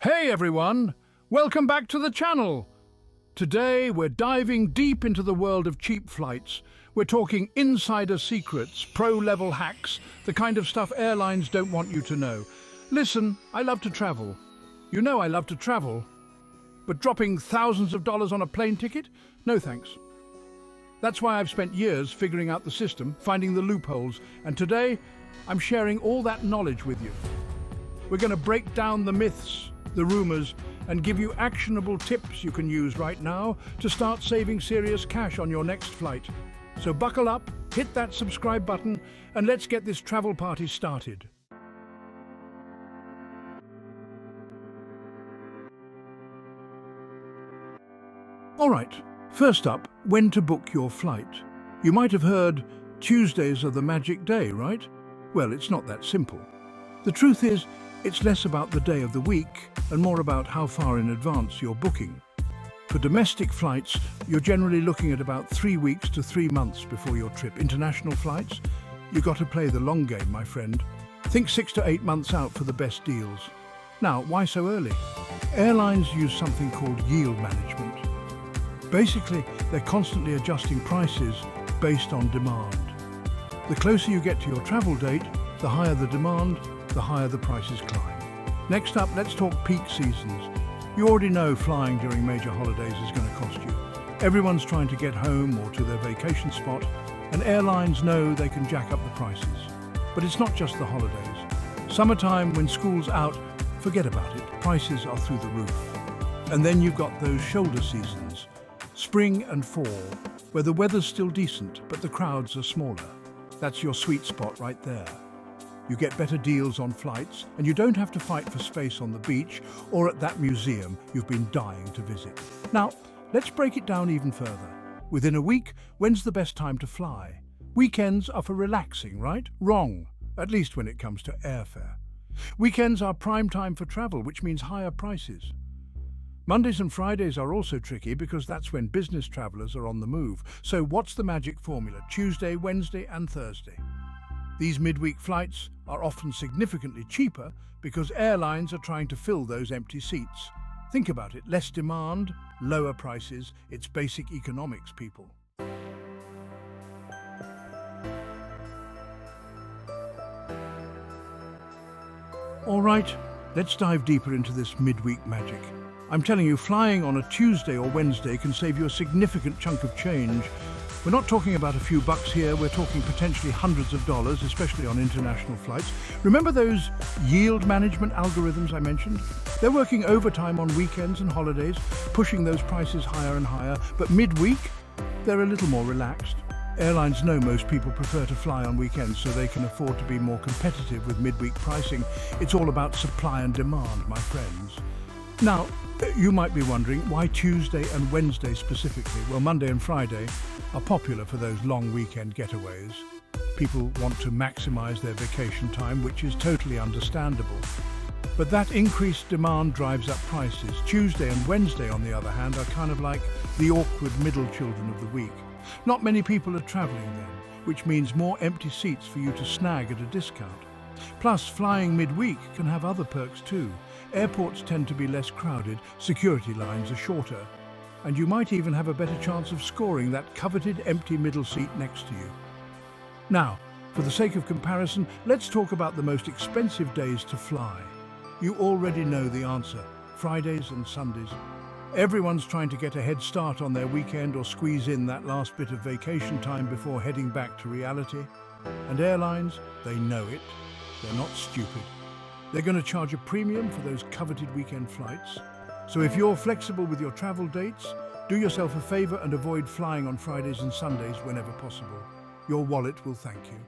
Hey everyone, welcome back to the channel. Today we're diving deep into the world of cheap flights. We're talking insider secrets, pro-level hacks, the kind of stuff airlines don't want you to know. Listen, I love to travel. You know I love to travel. But dropping thousands of dollars on a plane ticket? No thanks. That's why I've spent years figuring out the system, finding the loopholes, and today I'm sharing all that knowledge with you. We're going to break down the myths, the rumors, and give you actionable tips you can use right now to start saving serious cash on your next flight. So buckle up, hit that subscribe button, and let's get this travel party started. All right, first up, when to book your flight. You might have heard Tuesdays are the magic day, right? Well, it's not that simple. The truth is, it's less about the day of the week and more about how far in advance you're booking. For domestic flights, you're generally looking at about 3 weeks to 3 months before your trip. International flights, you've got to play the long game, my friend. Think 6 to 8 months out for the best deals. Now, why so early? Airlines use something called yield management. Basically, they're constantly adjusting prices based on demand. The closer you get to your travel date, the higher the demand, the higher the prices climb. Next up, let's talk peak seasons. You already know flying during major holidays is going to cost you. Everyone's trying to get home or to their vacation spot, and airlines know they can jack up the prices. But it's not just the holidays. Summertime, when school's out, forget about it. Prices are through the roof. And then you've got those shoulder seasons, spring and fall, where the weather's still decent, but the crowds are smaller. That's your sweet spot right there. You get better deals on flights, and you don't have to fight for space on the beach or at that museum you've been dying to visit. Now, let's break it down even further. Within a week, when's the best time to fly? Weekends are for relaxing, right? Wrong, at least when it comes to airfare. Weekends are prime time for travel, which means higher prices. Mondays and Fridays are also tricky because that's when business travelers are on the move. So what's the magic formula? Tuesday, Wednesday, and Thursday. These midweek flights are often significantly cheaper because airlines are trying to fill those empty seats. Think about it, less demand, lower prices, it's basic economics, people. All right, let's dive deeper into this midweek magic. I'm telling you, flying on a Tuesday or Wednesday can save you a significant chunk of change. We're not talking about a few bucks here, we're talking potentially hundreds of dollars, especially on international flights. Remember those yield management algorithms I mentioned? They're working overtime on weekends and holidays, pushing those prices higher and higher, but midweek, they're a little more relaxed. Airlines know most people prefer to fly on weekends, so they can afford to be more competitive with midweek pricing. It's all about supply and demand, my friends. Now, you might be wondering, why Tuesday and Wednesday specifically? Well, Monday and Friday are popular for those long weekend getaways. People want to maximize their vacation time, which is totally understandable. But that increased demand drives up prices. Tuesday and Wednesday, on the other hand, are kind of like the awkward middle children of the week. Not many people are traveling then, which means more empty seats for you to snag at a discount. Plus, flying midweek can have other perks too. Airports tend to be less crowded, security lines are shorter, and you might even have a better chance of scoring that coveted empty middle seat next to you. Now, for the sake of comparison, let's talk about the most expensive days to fly. You already know the answer, Fridays and Sundays. Everyone's trying to get a head start on their weekend or squeeze in that last bit of vacation time before heading back to reality. And airlines, they know it. They're not stupid. They're going to charge a premium for those coveted weekend flights. So if you're flexible with your travel dates, do yourself a favor and avoid flying on Fridays and Sundays whenever possible. Your wallet will thank you.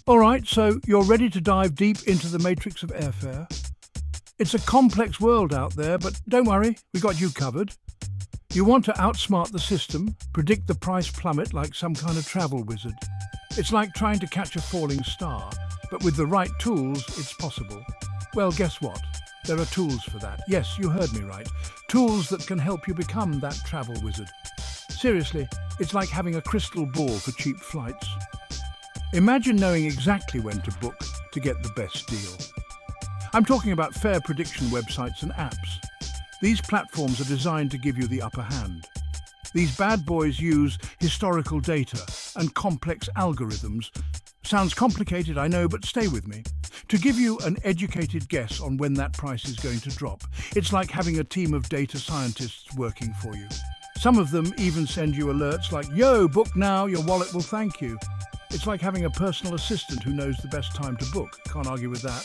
All right, so you're ready to dive deep into the matrix of airfare. It's a complex world out there, but don't worry, we got you covered. You want to outsmart the system, predict the price plummet like some kind of travel wizard. It's like trying to catch a falling star, but with the right tools, it's possible. Well, guess what? There are tools for that. Yes, you heard me right. Tools that can help you become that travel wizard. Seriously, it's like having a crystal ball for cheap flights. Imagine knowing exactly when to book to get the best deal. I'm talking about fare prediction websites and apps. These platforms are designed to give you the upper hand. These bad boys use historical data and complex algorithms. Sounds complicated, I know, but stay with me. To give you an educated guess on when that price is going to drop. It's like having a team of data scientists working for you. Some of them even send you alerts like, "Yo, book now, your wallet will thank you." It's like having a personal assistant who knows the best time to book. Can't argue with that.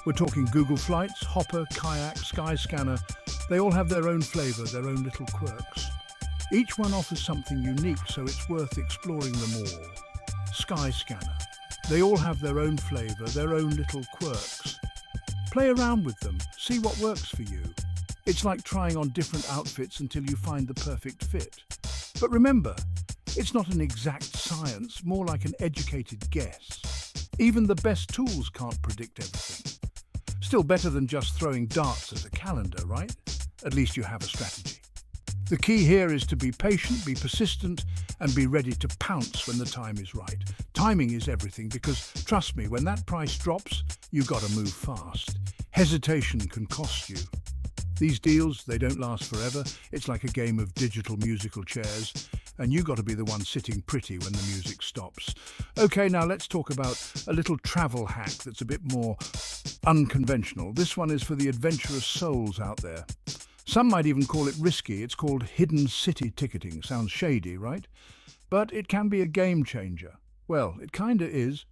We're talking Google Flights, Hopper, Kayak, Skyscanner. They all have their own flavour, their own little quirks. Each one offers something unique, so it's worth exploring them all. Skyscanner. They all have their own flavour, their own little quirks. Play around with them, see what works for you. It's like trying on different outfits until you find the perfect fit. But remember, it's not an exact science, more like an educated guess. Even the best tools can't predict everything. Still better than just throwing darts at a calendar, right? At least you have a strategy. The key here is to be patient, be persistent, and be ready to pounce when the time is right. Timing is everything because, trust me, when that price drops, you gotta move fast. Hesitation can cost you. These deals, they don't last forever. It's like a game of digital musical chairs, and you gotta be the one sitting pretty when the music stops. Okay, now let's talk about a little travel hack that's a bit more unconventional. This one is for the adventurous souls out there. Some might even call it risky. It's called hidden city ticketing. Sounds shady, right? But it can be a game changer. Well, it kinda is,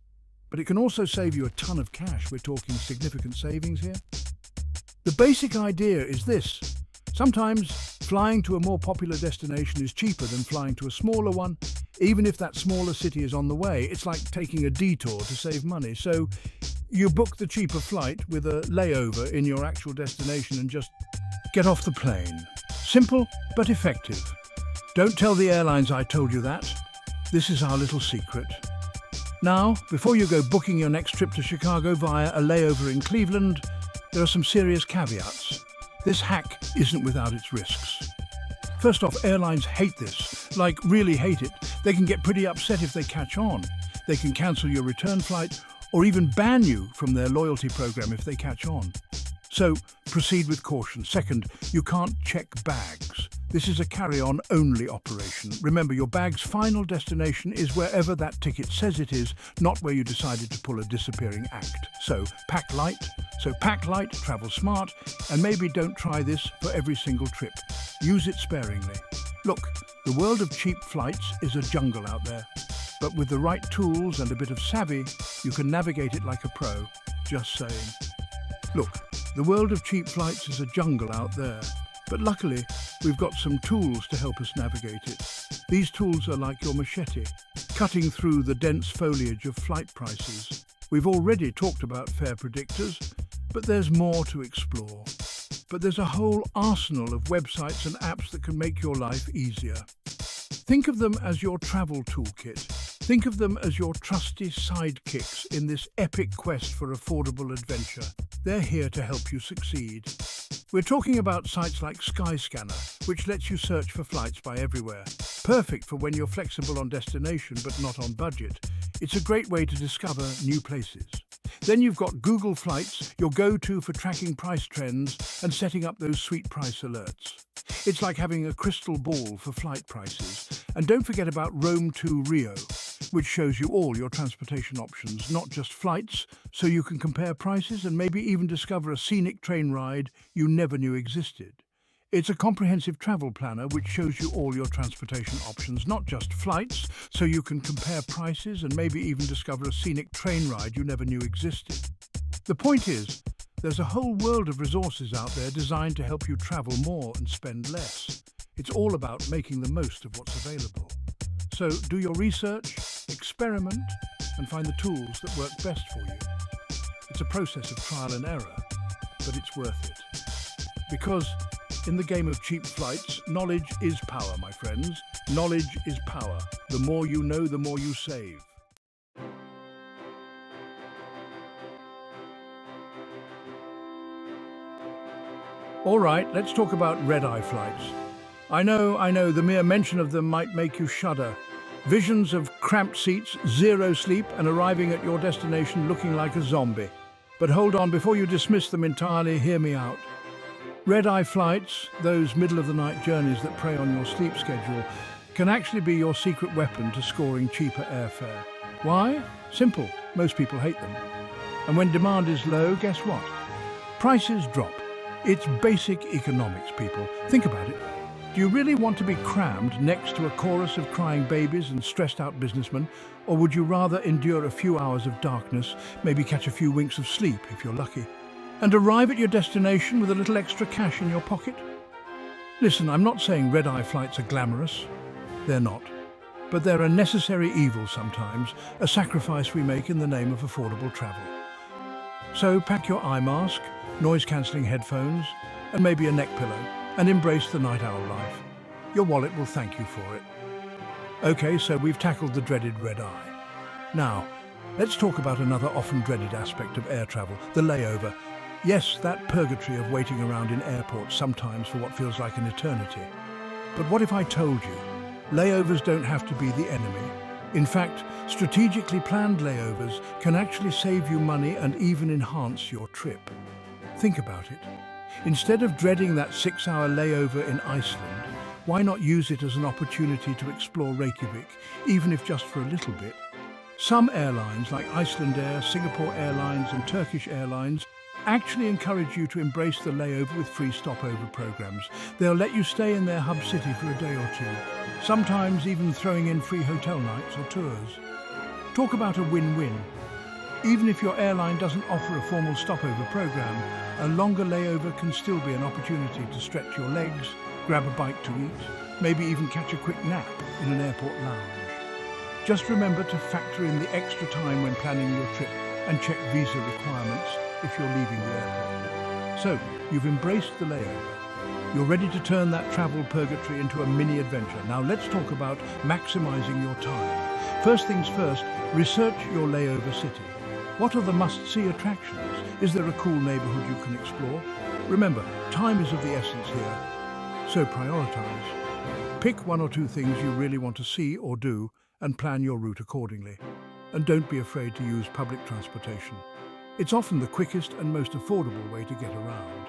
but it can also save you a ton of cash. We're talking significant savings here. The basic idea is this. Sometimes flying to a more popular destination is cheaper than flying to a smaller one, even if that smaller city is on the way. It's like taking a detour to save money. So you book the cheaper flight with a layover in your actual destination and just get off the plane. Simple but effective. Don't tell the airlines I told you that. This is our little secret. Now, before you go booking your next trip to Chicago via a layover in Cleveland, there are some serious caveats. This hack isn't without its risks. First off, airlines hate this, like really hate it. They can get pretty upset if they catch on. They can cancel your return flight or even ban you from their loyalty program if they catch on. So proceed with caution. Second, you can't check bags. This is a carry-on only operation. Remember, your bag's final destination is wherever that ticket says it is, not where you decided to pull a disappearing act. So pack light, travel smart, and maybe don't try this for every single trip. Use it sparingly. Look, the world of cheap flights is a jungle out there. But with the right tools and a bit of savvy, you can navigate it like a pro. Just saying. Look, the world of cheap flights is a jungle out there. But luckily, we've got some tools to help us navigate it. These tools are like your machete, cutting through the dense foliage of flight prices. We've already talked about fare predictors, but there's more to explore. But there's a whole arsenal of websites and apps that can make your life easier. Think of them as your travel toolkit. Think of them as your trusty sidekicks in this epic quest for affordable adventure. They're here to help you succeed. We're talking about sites like Skyscanner, which lets you search for flights by everywhere. Perfect for when you're flexible on destination but not on budget. It's a great way to discover new places. Then you've got Google Flights, your go-to for tracking price trends and setting up those sweet price alerts. It's like having a crystal ball for flight prices. And don't forget about Rome to Rio, which shows you all your transportation options, not just flights, so you can compare prices and maybe even discover a scenic train ride you never knew existed. It's a comprehensive travel planner which shows you all your transportation options, not just flights, so you can compare prices and maybe even discover a scenic train ride you never knew existed. The point is, there's a whole world of resources out there designed to help you travel more and spend less. It's all about making the most of what's available. So do your research, experiment, and find the tools that work best for you. It's a process of trial and error, but it's worth it. Because in the game of cheap flights, knowledge is power, my friends. Knowledge is power. The more you know, the more you save. All right, let's talk about red-eye flights. I know, the mere mention of them might make you shudder. Visions of cramped seats, zero sleep, and arriving at your destination looking like a zombie. But hold on, before you dismiss them entirely, hear me out. Red-eye flights, those middle-of-the-night journeys that prey on your sleep schedule, can actually be your secret weapon to scoring cheaper airfare. Why? Simple. Most people hate them. And when demand is low, guess what? Prices drop. It's basic economics, people. Think about it. Do you really want to be crammed next to a chorus of crying babies and stressed-out businessmen? Or would you rather endure a few hours of darkness, maybe catch a few winks of sleep if you're lucky, and arrive at your destination with a little extra cash in your pocket? Listen, I'm not saying red-eye flights are glamorous. They're not. But they're a necessary evil sometimes, a sacrifice we make in the name of affordable travel. So pack your eye mask, noise-cancelling headphones, and maybe a neck pillow, and embrace the night owl life. Your wallet will thank you for it. Okay, so we've tackled the dreaded red eye. Now, let's talk about another often dreaded aspect of air travel, the layover. Yes, that purgatory of waiting around in airports sometimes for what feels like an eternity. But what if I told you, layovers don't have to be the enemy? In fact, strategically planned layovers can actually save you money and even enhance your trip. Think about it. Instead of dreading that 6-hour layover in Iceland, why not use it as an opportunity to explore Reykjavik, even if just for a little bit? Some airlines, like Icelandair, Singapore Airlines and Turkish Airlines, actually encourage you to embrace the layover with free stopover programs. They'll let you stay in their hub city for a day or two, sometimes even throwing in free hotel nights or tours. Talk about a win-win. Even if your airline doesn't offer a formal stopover program, a longer layover can still be an opportunity to stretch your legs, grab a bite to eat, maybe even catch a quick nap in an airport lounge. Just remember to factor in the extra time when planning your trip and check visa requirements if you're leaving the airport. So, you've embraced the layover. You're ready to turn that travel purgatory into a mini adventure. Now let's talk about maximizing your time. First things first, research your layover city. What are the must-see attractions? Is there a cool neighborhood you can explore? Remember, time is of the essence here, so prioritize. Pick one or two things you really want to see or do and plan your route accordingly. And don't be afraid to use public transportation. It's often the quickest and most affordable way to get around.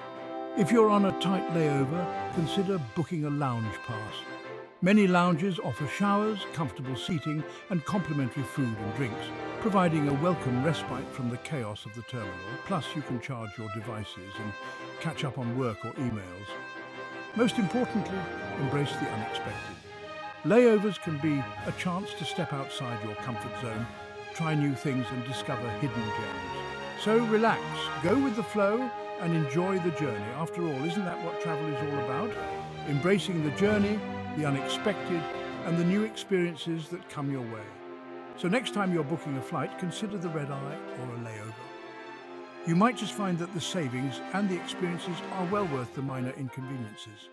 If you're on a tight layover, consider booking a lounge pass. Many lounges offer showers, comfortable seating, and complimentary food and drinks, providing a welcome respite from the chaos of the terminal. Plus, you can charge your devices and catch up on work or emails. Most importantly, embrace the unexpected. Layovers can be a chance to step outside your comfort zone, try new things and discover hidden gems. So relax, go with the flow and enjoy the journey. After all, isn't that what travel is all about? Embracing the journey, the unexpected, and the new experiences that come your way. So next time you're booking a flight, consider the red eye or a layover. You might just find that the savings and the experiences are well worth the minor inconveniences.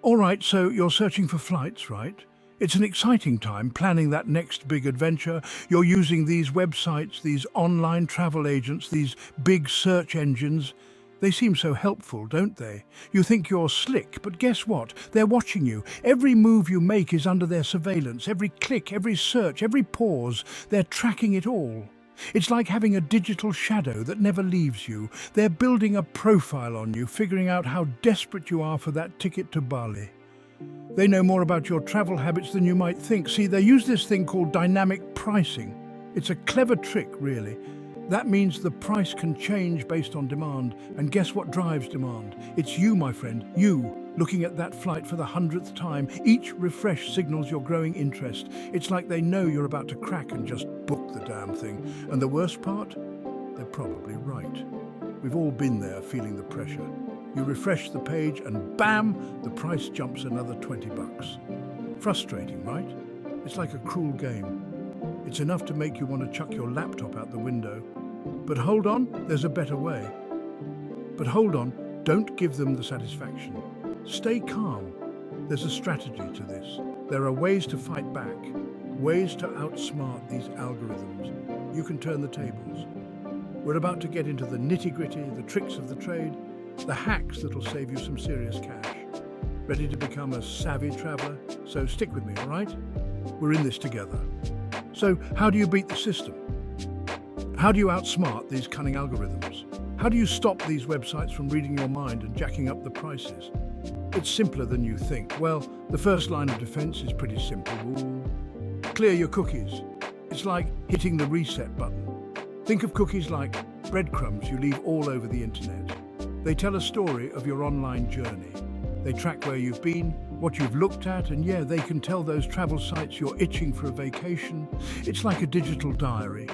All right, so you're searching for flights, right? It's an exciting time planning that next big adventure. You're using these websites, these online travel agents, these big search engines. They seem so helpful, don't they? You think you're slick, but guess what? They're watching you. Every move you make is under their surveillance. Every click, every search, every pause, they're tracking it all. It's like having a digital shadow that never leaves you. They're building a profile on you, figuring out how desperate you are for that ticket to Bali. They know more about your travel habits than you might think. See, they use this thing called dynamic pricing. It's a clever trick, really. That means the price can change based on demand. And guess what drives demand? It's you, my friend, you, looking at that flight for the 100th time. Each refresh signals your growing interest. It's like they know you're about to crack and just book the damn thing. And the worst part? They're probably right. We've all been there feeling the pressure. You refresh the page and bam, the price jumps another 20 bucks. Frustrating, right? It's like a cruel game. It's enough to make you want to chuck your laptop out the window. But hold on, there's a better way. But hold on, don't give them the satisfaction. Stay calm. There's a strategy to this. There are ways to fight back, ways to outsmart these algorithms. You can turn the tables. We're about to get into the nitty-gritty, the tricks of the trade. the hacks that'll save you some serious cash. Ready to become a savvy traveler? So stick with me, all right? We're in this together. So how do you beat the system? How do you outsmart these cunning algorithms? How do you stop these websites from reading your mind and jacking up the prices? It's simpler than you think. Well, the first line of defense is pretty simple. Clear your cookies. It's like hitting the reset button. Think of cookies like breadcrumbs you leave all over the internet. They tell a story of your online journey. They track where you've been, what you've looked at, and yeah, they can tell those travel sites you're itching for a vacation. It's like a digital diary.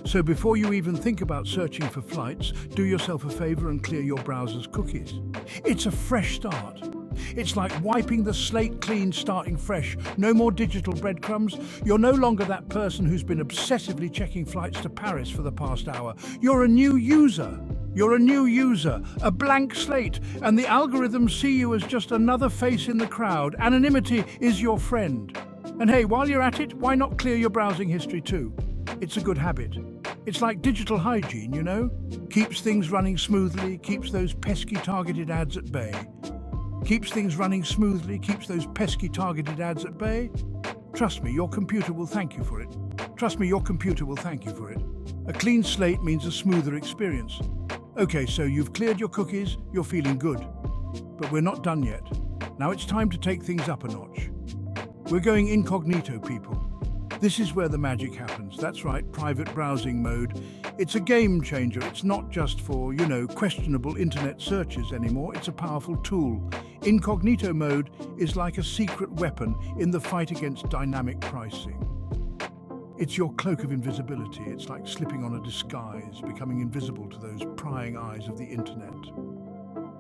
So before you even think about searching for flights, do yourself a favor and clear your browser's cookies. It's a fresh start. It's like wiping the slate clean, starting fresh. No more digital breadcrumbs. You're no longer that person who's been obsessively checking flights to Paris for the past hour. You're a new user. You're a new user, a blank slate, and the algorithms see you as just another face in the crowd. Anonymity is your friend. And hey, while you're at it, why not clear your browsing history too? It's a good habit. It's like digital hygiene, you know? Keeps things running smoothly, keeps those pesky targeted ads at bay. Keeps things running smoothly, keeps those pesky targeted ads at bay. Trust me, your computer will thank you for it. Trust me, your computer will thank you for it. A clean slate means a smoother experience. Okay, so you've cleared your cookies, you're feeling good. But we're not done yet. Now it's time to take things up a notch. We're going incognito, people. This is where the magic happens. That's right, private browsing mode. It's a game changer. It's not just for, questionable internet searches anymore. It's a powerful tool. Incognito mode is like a secret weapon in the fight against dynamic pricing. It's your cloak of invisibility. It's like slipping on a disguise, becoming invisible to those prying eyes of the internet.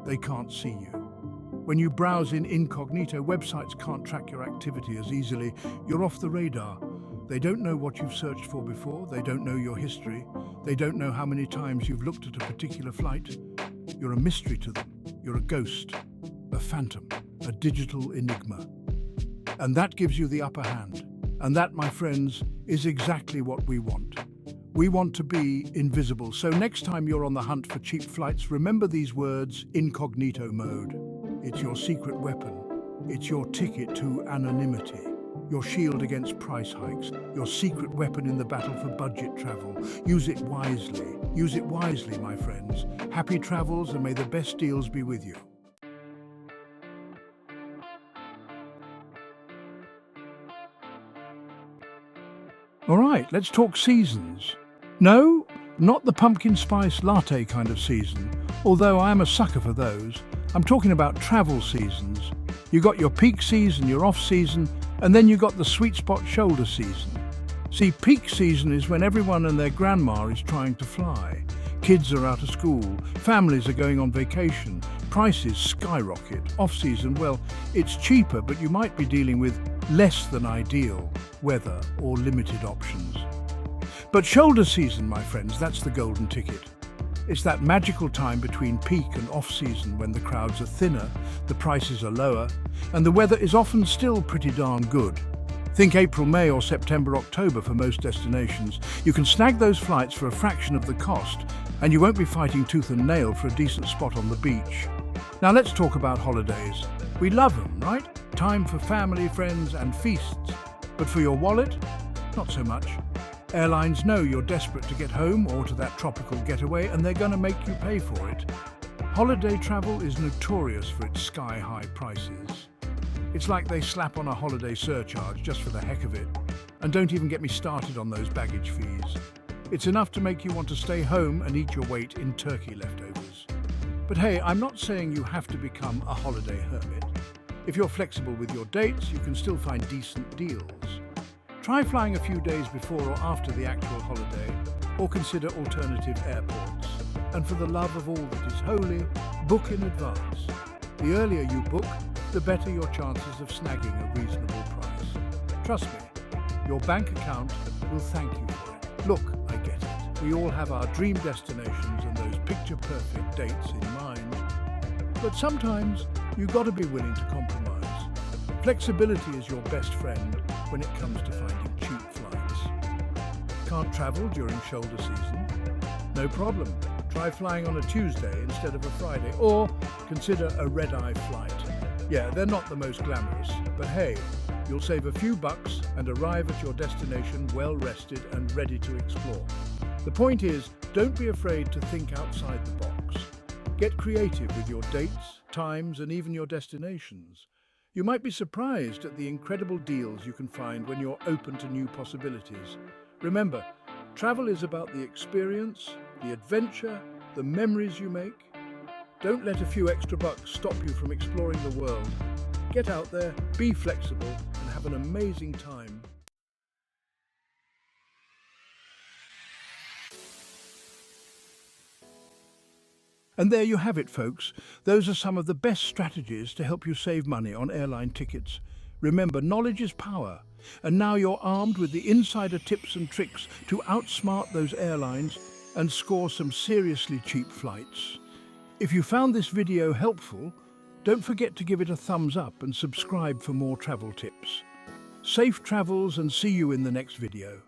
They can't see you. When you browse in incognito, websites can't track your activity as easily. You're off the radar. They don't know what you've searched for before. They don't know your history. They don't know how many times you've looked at a particular flight. You're a mystery to them. You're a ghost, a phantom, a digital enigma. And that gives you the upper hand. And that, my friends, is exactly what we want. We want to be invisible. So next time you're on the hunt for cheap flights, remember these words: incognito mode. It's your secret weapon. It's your ticket to anonymity. Your shield against price hikes. Your secret weapon in the battle for budget travel. Use it wisely. Use it wisely, my friends. Happy travels, and may the best deals be with you. All right, let's talk seasons. No, not the pumpkin spice latte kind of season, although I am a sucker for those. I'm talking about travel seasons. You got your peak season, your off season, and then you got the sweet spot shoulder season. See, peak season is when everyone and their grandma is trying to fly. Kids are out of school, families are going on vacation, prices skyrocket. Off season, well, it's cheaper, but you might be dealing with less than ideal weather or limited options. But shoulder season, my friends, that's the golden ticket. It's that magical time between peak and off-season when the crowds are thinner, the prices are lower, and the weather is often still pretty darn good. Think April, May, or September, October for most destinations. You can snag those flights for a fraction of the cost, and you won't be fighting tooth and nail for a decent spot on the beach. Now let's talk about holidays. We love them, right? Time for family, friends, and feasts. But for your wallet, not so much. Airlines know you're desperate to get home or to that tropical getaway, and they're going to make you pay for it. Holiday travel is notorious for its sky-high prices. It's like they slap on a holiday surcharge just for the heck of it. And don't even get me started on those baggage fees. It's enough to make you want to stay home and eat your weight in turkey leftovers. But hey, I'm not saying you have to become a holiday hermit. If you're flexible with your dates, you can still find decent deals. Try flying a few days before or after the actual holiday, or consider alternative airports. And for the love of all that is holy, book in advance. The earlier you book, the better your chances of snagging a reasonable price. Trust me, your bank account will thank you for it. Look, I get it. We all have our dream destinations and those picture-perfect dates in mind. But sometimes you've got to be willing to compromise. Flexibility is your best friend when it comes to finding cheap flights. Can't travel during shoulder season? No problem. Try flying on a Tuesday instead of a Friday, or consider a red-eye flight. Yeah, they're not the most glamorous, but hey, you'll save a few bucks and arrive at your destination well-rested and ready to explore. The point is, don't be afraid to think outside the box. Get creative with your dates, times, and even your destinations. You might be surprised at the incredible deals you can find when you're open to new possibilities. Remember, travel is about the experience, the adventure, the memories you make. Don't let a few extra bucks stop you from exploring the world. Get out there, be flexible, and have an amazing time. And there you have it, folks. Those are some of the best strategies to help you save money on airline tickets. Remember, knowledge is power. And now you're armed with the insider tips and tricks to outsmart those airlines and score some seriously cheap flights. If you found this video helpful, don't forget to give it a thumbs up and subscribe for more travel tips. Safe travels, and see you in the next video.